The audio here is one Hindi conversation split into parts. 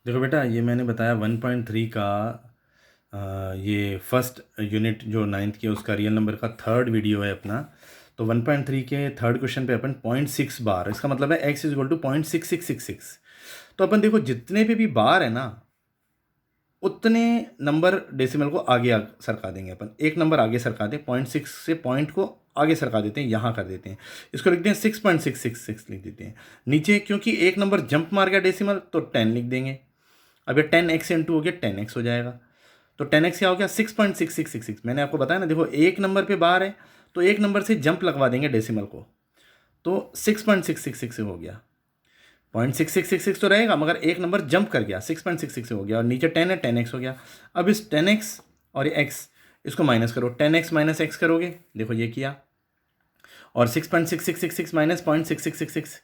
देखो बेटा, ये मैंने बताया 1.3 का ये फर्स्ट यूनिट जो नाइन्थ की है उसका रियल नंबर का थर्ड वीडियो है अपना। तो 1.3 के थर्ड क्वेश्चन पे अपन 0.6 बार, इसका मतलब है x इज इक्वल टू 0.6666। तो अपन देखो जितने पे भी बार है ना उतने नंबर डेसिमल को आगे सरका देंगे। अपन एक नंबर आगे सरका दें, 0.6 से पॉइंट को आगे सरका देते हैं, यहाँ कर देते हैं, इसको लिखते हैं 6.666 लिख देते हैं नीचे, क्योंकि एक नंबर जंप मार गया डेसिमल तो 10 लिख देंगे। अब ये 10x इंटू हो गया 10x हो जाएगा। तो 10x क्या हो गया 6.6666। मैंने आपको बताया ना, देखो एक नंबर पे बार है तो एक नंबर से जंप लगवा देंगे डेसिमल को, तो 6.666 हो गया। 0.6666 तो रहेगा मगर एक नंबर जंप कर गया, 6.66 हो गया, और नीचे 10 है 10x हो गया। अब इस 10x और ये x इसको माइनस करो, 10x माइनस x करोगे, देखो ये किया, और 6.6666 माइनस 0.6666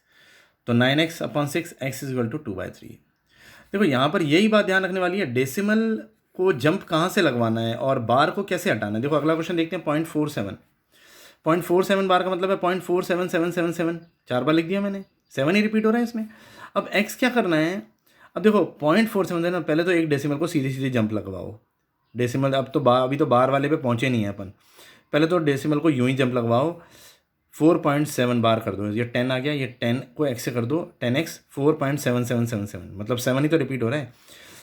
तो 9x upon 6, x is equal to 2/3। देखो यहाँ पर यही बात ध्यान रखने वाली है, डेसिमल को जंप कहाँ से लगवाना है और बार को कैसे हटाना है। देखो अगला क्वेश्चन देखते हैं, 0.47 बार का मतलब है 0.47777, 4 बार लिख दिया मैंने, 7 ही रिपीट हो रहा है इसमें। अब x क्या करना है, अब देखो 0.47 है ना, पहले तो एक डेसिमल को सीधी सीधी जंप लगवाओ। डेसिमल अब तो अभी तो बार वाले पे पहुंचे नहीं है अपन, पहले तो डेसिमल को यूं ही जंप लगवाओ। 4.7 बार कर दो, ये 10 आ गया, ये 10 को x से कर दो, 10x 4.7777, मतलब 7 ही तो रिपीट हो रहा है।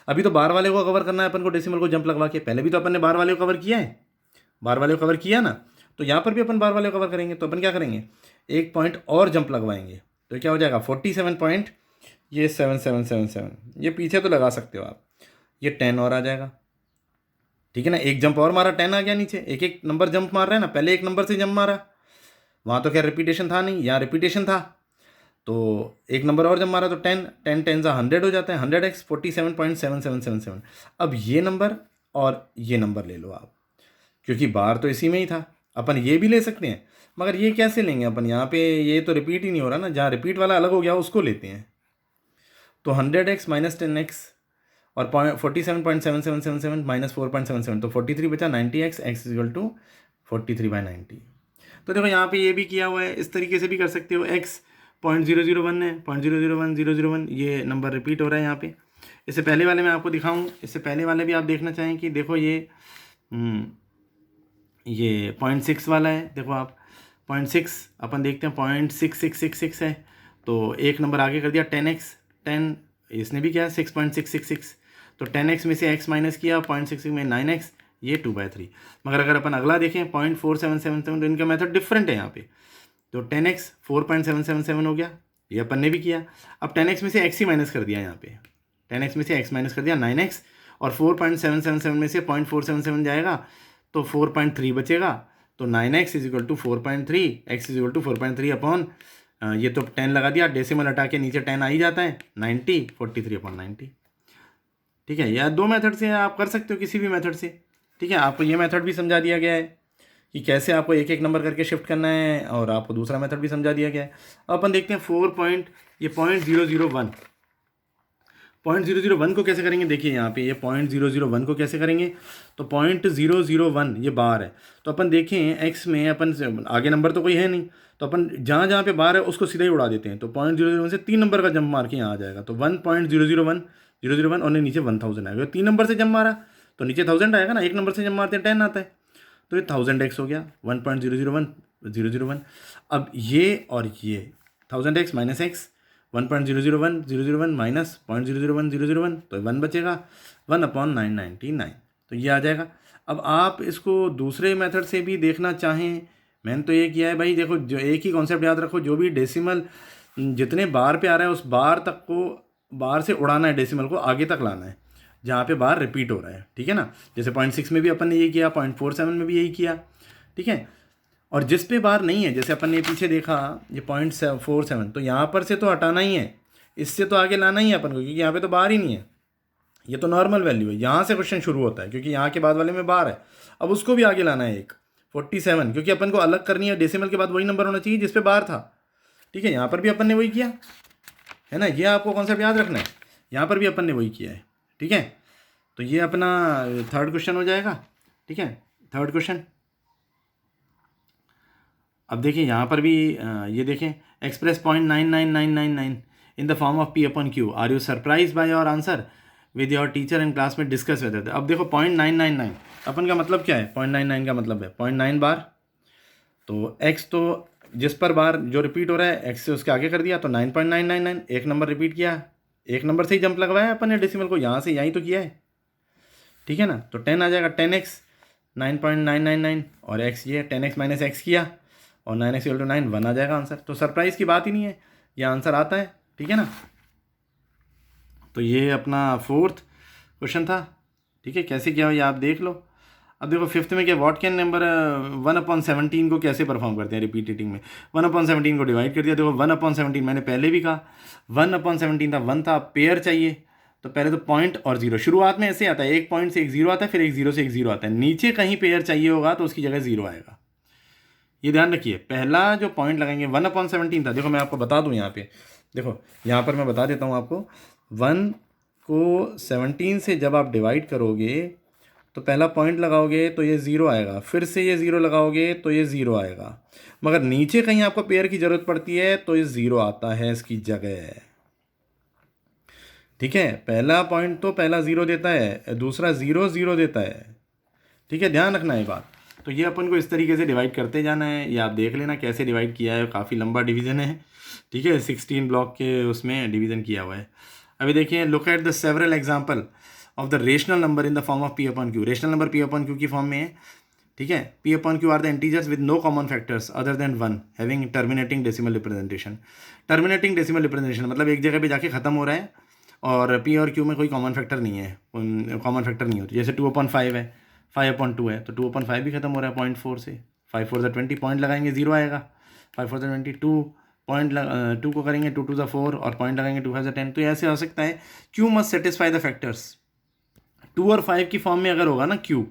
अभी तो बार वाले को कवर करना है अपन को डेसिमल को जंप लगवा के, पहले भी तो अपन ने बार वाले को कवर किया है, बार वाले को कवर किया ना, तो यहाँ पर भी अपन बार वाले को कवर करेंगे। तो अपन क्या करेंगे, एक पॉइंट और जंप लगवाएंगे, तो क्या हो जाएगा 47 पॉइंट, ये 7777, ये पीछे तो लगा सकते हो आप, ये 10 और आ जाएगा, ठीक है ना। एक जंप और मारा, 10 आ गया नीचे, एक एक नंबर जंप मार रहा है ना, पहले एक नंबर से जंप मारा, वहाँ तो क्या रिपीटेशन था नहीं, यहाँ रिपीटेशन था, तो एक नंबर और जब मारा तो 10 10 10 सा 100 हो जाता है, 100x 47.7777। अब ये नंबर और ये नंबर ले लो आप, क्योंकि बार तो इसी में ही था, अपन ये भी ले सकते हैं, मगर ये कैसे लेंगे अपन, यहाँ पे ये तो रिपीट ही नहीं हो रहा ना, जहाँ रिपीट वाला अलग हो गया उसको लेते हैं। तो 100x माइनस 10x और 47.7777 माइनस 4.77, तो 43 बचा, 90x, x इक्वल टू 43/90। तो देखो यहाँ पे ये भी किया हुआ है, इस तरीके से भी कर सकते हो। x 0.001 है, 0.001001, ये नंबर रिपीट हो रहा है यहाँ पे। इससे पहले वाले मैं आपको दिखाऊँ, इससे पहले वाले भी आप देखना चाहें कि देखो ये 0.6 वाला है, देखो आप 0.6 अपन देखते हैं, 0.6666 है, तो एक नंबर आगे कर दिया 10x, 10 इसने भी किया 6.666, तो 10x में से x माइनस किया, 0.6 में 9x, ये 2/3। मगर अगर अपन अगला देखें 0.4777, तो इनका मेथड डिफरेंट है यहाँ पे, तो 10x 4.777 हो गया, ये अपन ने भी किया। अब 10x में से x ही माइनस कर दिया, यहाँ पे 10x में से x माइनस कर दिया 9x, और 4.777 में से 0.477 जाएगा तो 4.3 बचेगा, तो 9x is equal to 4.3, x is equal to 4.3 upon ये तो 10 लगा दिया, डेसिमल हटा के नीचे 10 आ ही जाता है, 90, 43/90। ठीक है, या दो मेथड से आप कर सकते हो, किसी भी मेथड से। ठीक है, आपको ये मेथड भी समझा दिया गया है कि कैसे आपको एक एक नंबर करके शिफ्ट करना है, और आपको दूसरा मेथड भी समझा दिया गया है। अब अपन देखते हैं 0.001 0.001 को कैसे करेंगे। देखिए यहाँ पे ये 0.001 को कैसे करेंगे, तो 0.001 ये बार है, तो अपन देखें एक्स में अपन आगे नंबर तो कोई है नहीं, तो अपन जहाँ जहाँ पे बार है उसको सीधा ही उड़ा देते हैं, तो 0.001 से 3 नंबर का जंप मार के यहाँ आ जाएगा, तो 1.001 और नीचे 1000 आएगा, 3 नंबर से जंप मारा तो नीचे 1000 आएगा ना, एक नंबर से जंप मारते हैं 10 आता है, तो ये 1000x हो गया, 1.001 अब ये और ये 1000x माइनस एक्स, 1.001 माइनस 0.001 तो 1 बचेगा, 1/999, तो ये आ जाएगा। अब आप इसको दूसरे मेथड से भी देखना चाहें, मैंने तो ये किया है भाई, देखो जो एक ही कॉन्सेप्ट याद रखो, जो भी डेसिमल जितने बार पे आ रहा है उस बार तक को, बार से उड़ाना है, डेसिमल को आगे तक लाना है जहाँ पे बार रिपीट हो रहा है, ठीक है ना। जैसे 0.6 में भी अपन ने ये किया, 0.47 में भी यही किया, ठीक है। और जिस पे बार नहीं है, जैसे अपन ने पीछे देखा ये 0.47, तो यहाँ पर से तो हटाना ही है, इससे तो आगे लाना ही है अपन को, क्योंकि यहाँ पे तो बार ही नहीं है, ये तो नॉर्मल वैल्यू है, यहाँ से क्वेश्चन शुरू होता है, क्योंकि यहाँ के बाद वाले में बार है। अब उसको भी आगे लाना है एक 47, क्योंकि अपन को अलग करनी है, डेसिमल के बाद वही नंबर होना चाहिए जिस पे बार था, ठीक है। यहाँ पर भी अपन ने वही किया है ना, ये आपको कॉन्सेप्ट याद रखना है, यहाँ पर भी अपन ने वही किया है, ठीक है। तो ये अपना थर्ड क्वेश्चन हो जाएगा, ठीक है, थर्ड क्वेश्चन। अब देखिए यहाँ पर भी ये देखें, express 0.99999 in the form of P/Q, are you surprise by your answer. With your teacher and class में डिस्कस वेदर। अब देखो 0.999 अपन का मतलब क्या है, 0.99 का मतलब है 0.9 बार, तो x तो जिस पर बार जो रिपीट हो रहा है x से उसके आगे कर दिया तो 9.999, एक नंबर रिपीट किया, एक नंबर से ही जंप लगवाया अपन ने डेसिमल को, यहाँ से यहीं तो किया है, ठीक है ना। तो 10 आ जाएगा, 10x 9.999 और x ये 10x माइनस एक्स किया और 9x = 9, 1 आ जाएगा आंसर। तो सरप्राइज़ की बात ही नहीं है, ये आंसर आता है, ठीक है ना। तो ये अपना 4th क्वेश्चन था, ठीक है। कैसे किया हो ये आप देख लो। अब देखो 5th में क्या, व्हाट कैन नंबर 1/17 को कैसे परफॉर्म करते हैं रिपीटेटिंग में। 1/17 को डिवाइड कर दिया। देखो 1/17 मैंने पहले भी कहा 1/17 था, 1 था, पेयर चाहिए तो पहले तो पॉइंट और जीरो, शुरुआत में ऐसे आता है, एक पॉइंट से एक जीरो आता है, फिर एक जीरो से एक जीरो आता है, नीचे कहीं पेयर चाहिए होगा तो उसकी जगह जीरो आएगा, ये ध्यान रखिए। पहला जो पॉइंट लगाएंगे 1/17 था, देखो मैं आपको बता दूं यहाँ पे, देखो यहाँ पर मैं बता देता हूँ आपको, 1 को 17 से जब आप डिवाइड करोगे तो पहला पॉइंट लगाओगे तो ये ज़ीरो आएगा, फिर से ये ज़ीरो लगाओगे तो ये ज़ीरो आएगा, मगर नीचे कहीं आपको पेयर की ज़रूरत पड़ती है तो ये ज़ीरो आता है इसकी जगह, ठीक है। पहला पॉइंट तो पहला ज़ीरो देता है, दूसरा ज़ीरो ज़ीरो देता है, ठीक है, ध्यान रखना है बात। तो ये अपन को इस तरीके से डिवाइड करते जाना है, ये आप देख लेना कैसे डिवाइड किया है, काफ़ी लंबा डिवीज़न है, ठीक है, 16 ब्लॉक के उसमें डिवीज़न किया हुआ है। अभी देखिए, look at the several example of the rational number in the form of P/Q। Rational number P/Q की फॉर्म में है, ठीक है। P/Q are the integers with no common factors other than 1 having terminating decimal representation. Terminating decimal representation मतलब एक जगह पे जाके ख़त्म हो रहा है और P और Q में कोई कॉमन फैक्टर नहीं है, कॉमन फैक्टर नहीं होती। जैसे 2/5 है, 5/2 है, तो 2/5 भी खत्म हो रहा है 0.4 से, 5 4 20, पॉइंट लगाएंगे जीरो आएगा, 5 4 20, 2 पॉइंट 2 को करेंगे 2 2 4 और पॉइंट लगाएंगे 2 5 10। तो ऐसे हो सकता है Q must satisfy the factors, 2 और 5 की फॉर्म में अगर होगा ना Q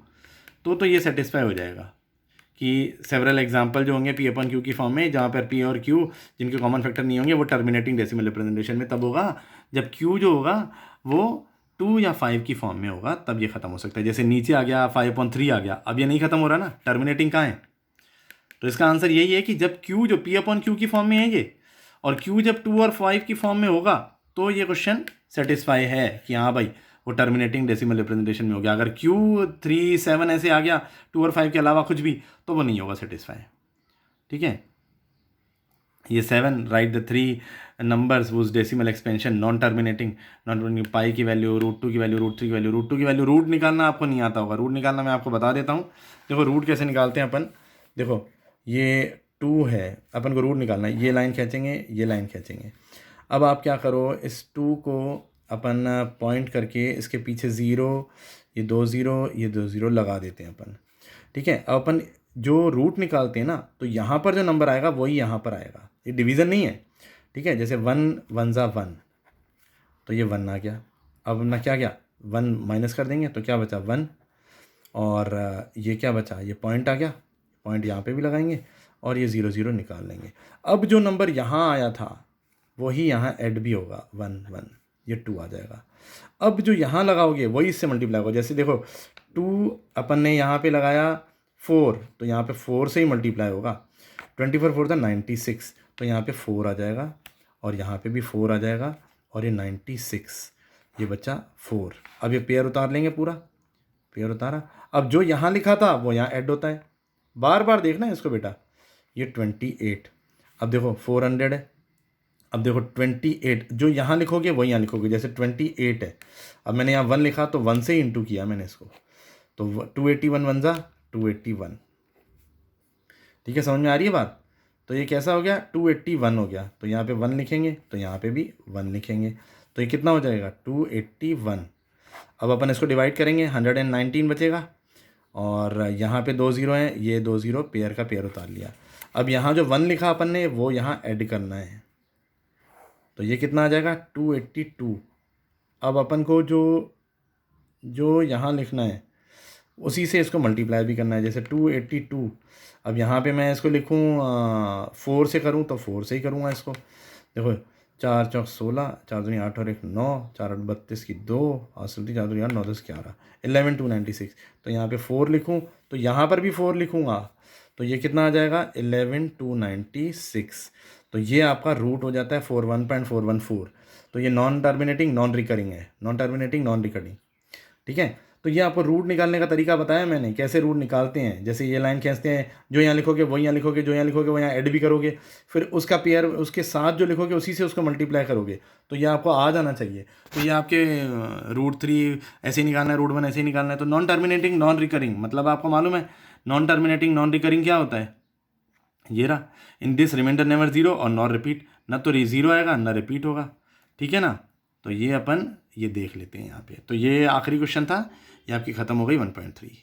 तो ये सेटिस्फाई हो जाएगा कि सेवरल एग्जाम्पल जो होंगे P/Q की फॉर्म में, जहाँ पर P और Q जिनके कॉमन फैक्टर नहीं होंगे वो टर्मिनेटिंग डेसिमल रिप्रेजेंटेशन में तब होगा जब Q जो होगा वो 2 या 5 की फॉर्म में होगा, तब ये खत्म हो सकता है। जैसे नीचे आ गया 5/3 आ गया, अब ये नहीं खत्म हो रहा ना, टर्मिनेटिंग कहाँ है। तो इसका आंसर यही है कि जब Q जो P/Q की फॉर्म में है ये, और Q जब 2 और 5 की फॉर्म में होगा तो ये क्वेश्चन सेटिस्फाई है कि हाँ भाई वो टर्मिनेटिंग डेसिमल रिप्रेजेंटेशन में हो गया। अगर Q 3 7 ऐसे आ गया 2 और 5 के अलावा कुछ भी, तो वो नहीं होगा सेटिस्फाई, ठीक है। ये 7 right the 3 numbers was decimal expansion non terminating pi की वैल्यू, √2 की वैल्यू, √3 की वैल्यू, √2 की वैल्यू, रूट निकालना आपको नहीं आता होगा, रूट निकालना मैं आपको बता देता हूँ। देखो रूट कैसे निकालते हैं अपन, देखो ये 2 है, अपन को रूट निकालना है, ये लाइन खींचेंगे, ये लाइन खींचेंगे। अब आप क्या करो, इस 2 को अपन पॉइंट करके इसके पीछे ज़ीरो, ये 2 ज़ीरो, ये 2 ज़ीरो लगा देते हैं अपन, ठीक है। अब अपन जो रूट निकालते हैं ना, तो यहाँ पर जो नंबर आएगा वही यहाँ पर आएगा, ये डिवीज़न नहीं है, ठीक है। जैसे 1 1 ज़ा 1, तो ये 1 आ गया। अब ना क्या गया, 1 माइनस कर देंगे तो क्या बचा 1, और ये क्या बचा, ये पॉइंट आ गया, पॉइंट यहाँ पे भी लगाएंगे और ये 0 0 निकाल लेंगे। अब जो नंबर यहाँ आया था वही यहाँ ऐड भी होगा, 1 1, ये 2 आ जाएगा। अब जो यहाँ लगाओगे वही इससे मल्टीप्लाई होगा। जैसे देखो 2 अपन ने यहाँ पे लगाया 4, तो यहाँ पे 4 से ही मल्टीप्लाई होगा, 24 4 था 96, तो यहाँ पे 4 आ जाएगा और यहाँ पे भी 4 आ जाएगा और ये 96, ये बच्चा 4। अब ये पेयर उतार लेंगे, पूरा पेयर उतारा। अब जो यहाँ लिखा था वो यहाँ ऐड होता है, बार बार देखना है इसको बेटा। ये 28, अब देखो 400 है, अब देखो 28 जो यहाँ लिखोगे वही यहाँ लिखोगे। जैसे 28 है, अब मैंने यहाँ 1 लिखा तो 1 से ही इंटू किया मैंने इसको, तो 281 1 ज़ा 281, ठीक है, समझ में आ रही है बात। तो ये कैसा हो गया, 281 हो गया, तो यहाँ पे 1 लिखेंगे तो यहाँ पे भी 1 लिखेंगे, तो ये कितना हो जाएगा 281। अब अपन इसको डिवाइड करेंगे, 119 बचेगा और यहाँ पे 2 ज़ीरो हैं, ये 2 ज़ीरो पेयर का पेयर उतार लिया। अब यहाँ जो 1 लिखा अपन ने वो यहाँ ऐड करना है, तो ये कितना आ जाएगा 282। अब अपन को जो यहाँ लिखना है उसी से इसको मल्टीप्लाई भी करना है। जैसे 282, अब यहाँ पे मैं इसको लिखूँ 4 से करूँ तो 4 से ही करूँगा इसको। देखो 4 चौक 16, 4 दूनी 8 और 1 9, 4 8 32 की 2, 8 4 दूनी 8 9 10 11, 11 296। तो यहाँ पे 4 लिखूँ तो यहाँ पर भी 4 लिखूँगा, तो ये कितना आ जाएगा 11 296। तो ये आपका रूट हो जाता है 41.414। तो ये नॉन टर्मिनेटिंग नॉन रिकरिंग है, नॉन टर्मिनेटिंग नॉन रिकरिंग, ठीक है। तो ये आपको रूट निकालने का तरीका बताया मैंने, कैसे रूट निकालते हैं। जैसे ये लाइन खींचते हैं, जो यहाँ लिखोगे वो यहाँ लिखोगे, जो यहाँ लिखोगे वो यहाँ ऐड भी करोगे, फिर उसका पेयर उसके साथ जो लिखोगे उसी से उसको मल्टीप्लाई करोगे, तो ये आपको आ जाना चाहिए। तो ये आपके √3 ऐसे ही निकालना है, √1 ऐसे ही निकालना है। तो नॉन टर्मिनेटिंग नॉन रिकरिंग मतलब आपको मालूम है नॉन टर्मिनेटिंग नॉन रिकरिंग क्या होता है, ये रहा, in this remainder never zero और नॉट रिपीट, ना तो जीरो आएगा ना रिपीट होगा, ठीक है ना। तो ये अपन ये देख लेते हैं यहाँ पे। तो ये आखिरी क्वेश्चन था, ये आपकी ख़त्म हो गई 1.3।